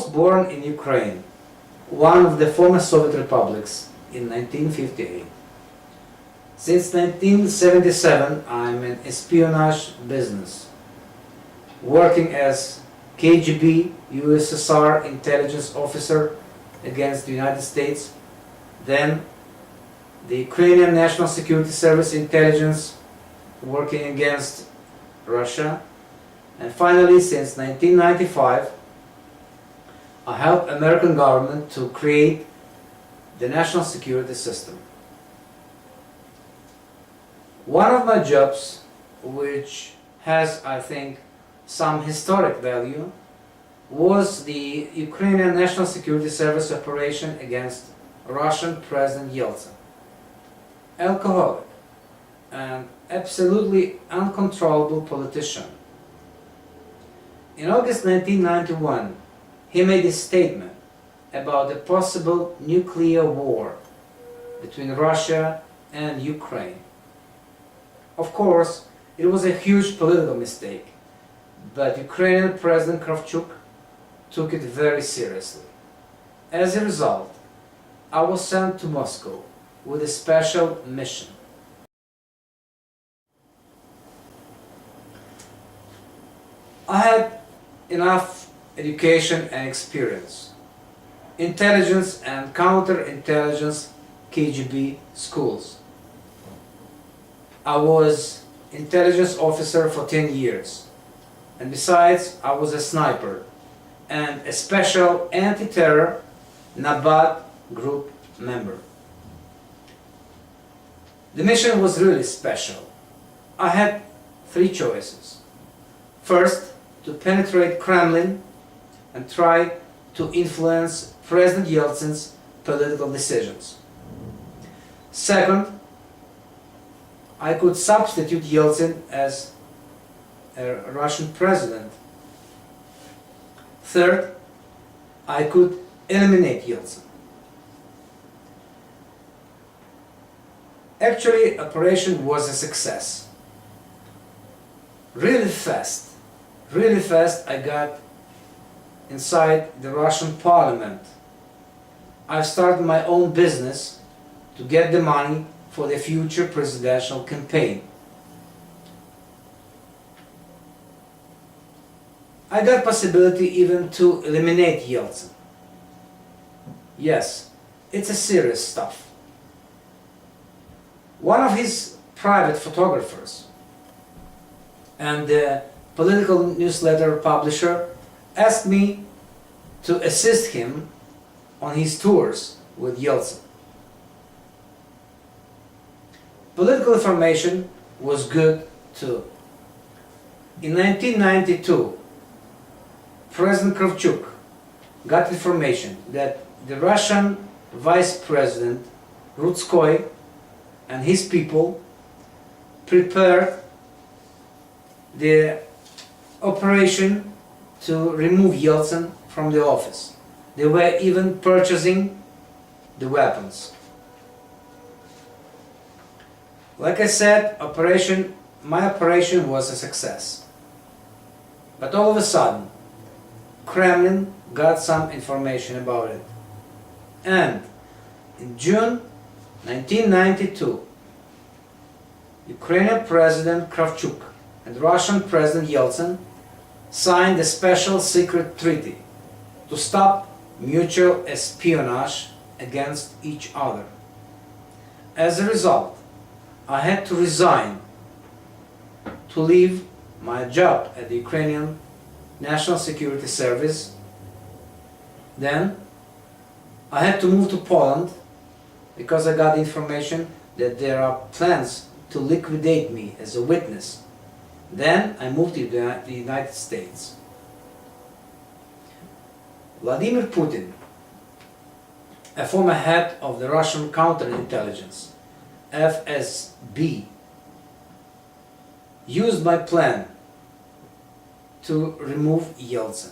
born in Ukraine, one of the former Soviet republics, in 1958. Since 1977, I'm in espionage business, working as KGB USSR intelligence officer against the United States, then the Ukrainian National Security Service intelligence working against Russia, and finally, since 1995, I helped American government to create the national security system. One of my jobs, which has, I think, some historic value, was the Ukrainian National Security Service operation against Russian President Yeltsin. Alcoholic and absolutely uncontrollable politician. In August 1991, he made a statement about a possible nuclear war between Russia and Ukraine. Of course, it was a huge political mistake, but Ukrainian President Kravchuk took it very seriously. As a result, I was sent to Moscow with a special mission. I had enough education and experience. Intelligence and counterintelligence KGB schools. I was intelligence officer for 10 years. And besides, I was a sniper and a special anti-terror Nabat group member. The mission was really special. I had three choices. First, to penetrate Kremlin and try to influence President Yeltsin's political decisions. Second, I could substitute Yeltsin as a Russian president. Third, I could eliminate Yeltsin. Actually, operation was a success. Really fast I got inside the Russian parliament. I started my own business to get the money for the future presidential campaign. I got possibility even to eliminate Yeltsin. Yes, it's a serious stuff. One of his private photographers and the political newsletter publisher asked me to assist him on his tours with Yeltsin. Political information was good too. In 1992, President Kravchuk got information that the Russian Vice President Rudskoy and his people prepared the operation to remove Yeltsin from the office. They were even purchasing the weapons. Like I said, my operation was a success. But all of a sudden, Kremlin got some information about it. And in June 1992, Ukrainian President Kravchuk and Russian President Yeltsin signed a special secret treaty to stop mutual espionage against each other. As a result, I had to resign to leave my job at the Ukrainian National Security Service. Then I had to move to Poland because I got information that there are plans to liquidate me as a witness. Then I moved to the United States. Vladimir Putin, a former head of the Russian counterintelligence, FSB, used my plan to remove Yeltsin.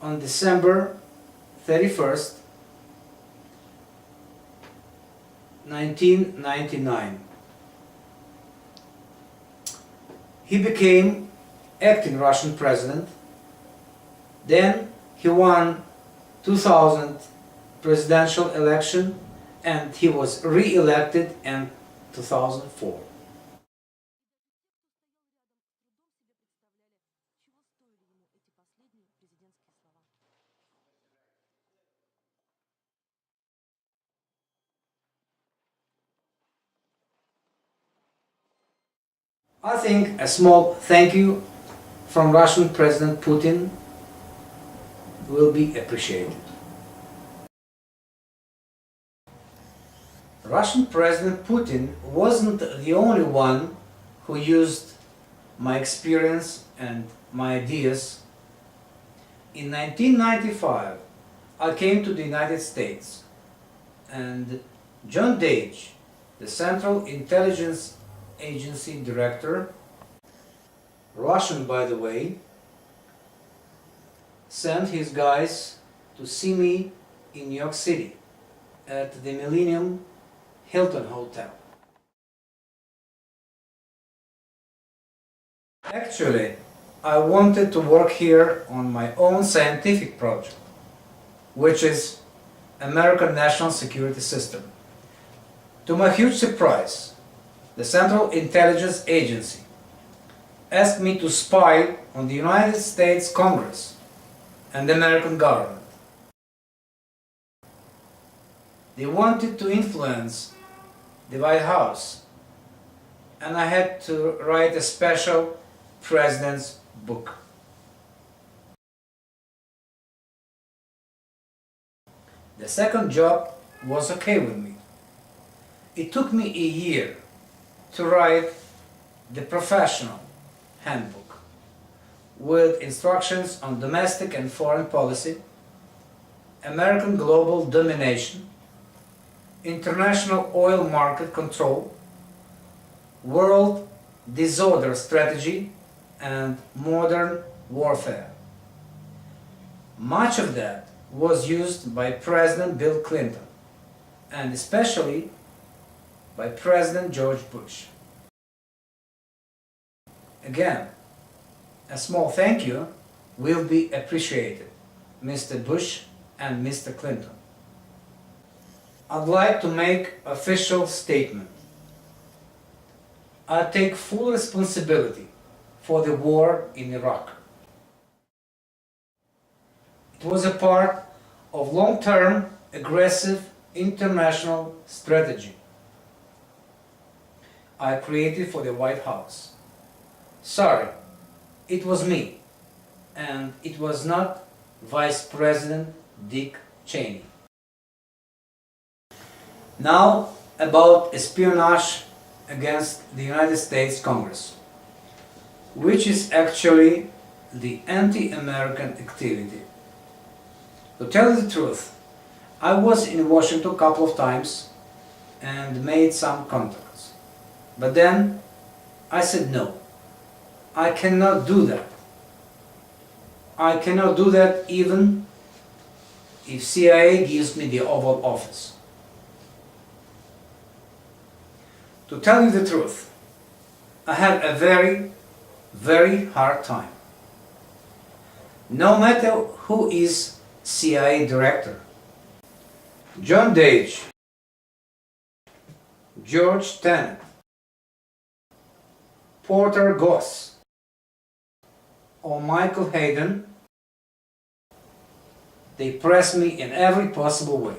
On December 31st, 1999, he became acting Russian president. Then he won 2000 presidential election and he was re-elected in 2004. I think a small thank you from Russian President Putin will be appreciated. Russian President Putin wasn't the only one who used my experience and my ideas. In 1995, I came to the United States and John Dage, the Central Intelligence Agency Director, Russian by the way, sent his guys to see me in New York City at the Millennium Hilton Hotel. Actually, I wanted to work here on my own scientific project, which is American National Security System. To my huge surprise, the Central Intelligence Agency asked me to spy on the United States Congress and the American government. They wanted to influence the White House, and I had to write a special president's book. The second job was okay with me. It took me a year to write the professional handbook with instructions on domestic and foreign policy, American global domination, international oil market control, world disorder strategy, and modern warfare. Much of that was used by President Bill Clinton and especially by President George Bush. Again, a small thank you will be appreciated, Mr. Bush and Mr. Clinton. I'd like to make an official statement. I take full responsibility for the war in Iraq. It was a part of long-term, aggressive international strategy I created for the White House. Sorry, it was me, and it was not Vice President Dick Cheney. Now about espionage against the United States Congress, which is actually the anti-American activity. To tell you the truth, I was in Washington a couple of times and made some contacts. But then I said no, I cannot do that. I cannot do that even if CIA gives me the Oval Office. To tell you the truth, I had a very, very hard time. No matter who is CIA director, John Dage, George Tenet, Porter Goss, or Michael Hayden, they pressed me in every possible way.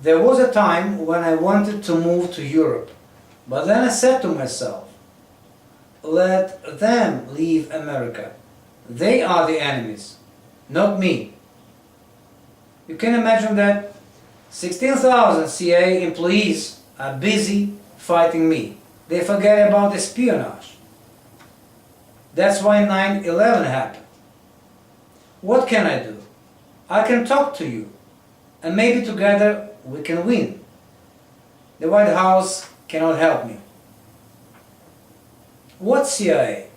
There was a time when I wanted to move to Europe, but then I said to myself, let them leave America. They are the enemies, not me. You can imagine that 16,000 CIA employees are busy fighting me. They forget about espionage. That's why 9/11 happened. What can I do? I can talk to you, and maybe together we can win. The White House cannot help me. What CIA?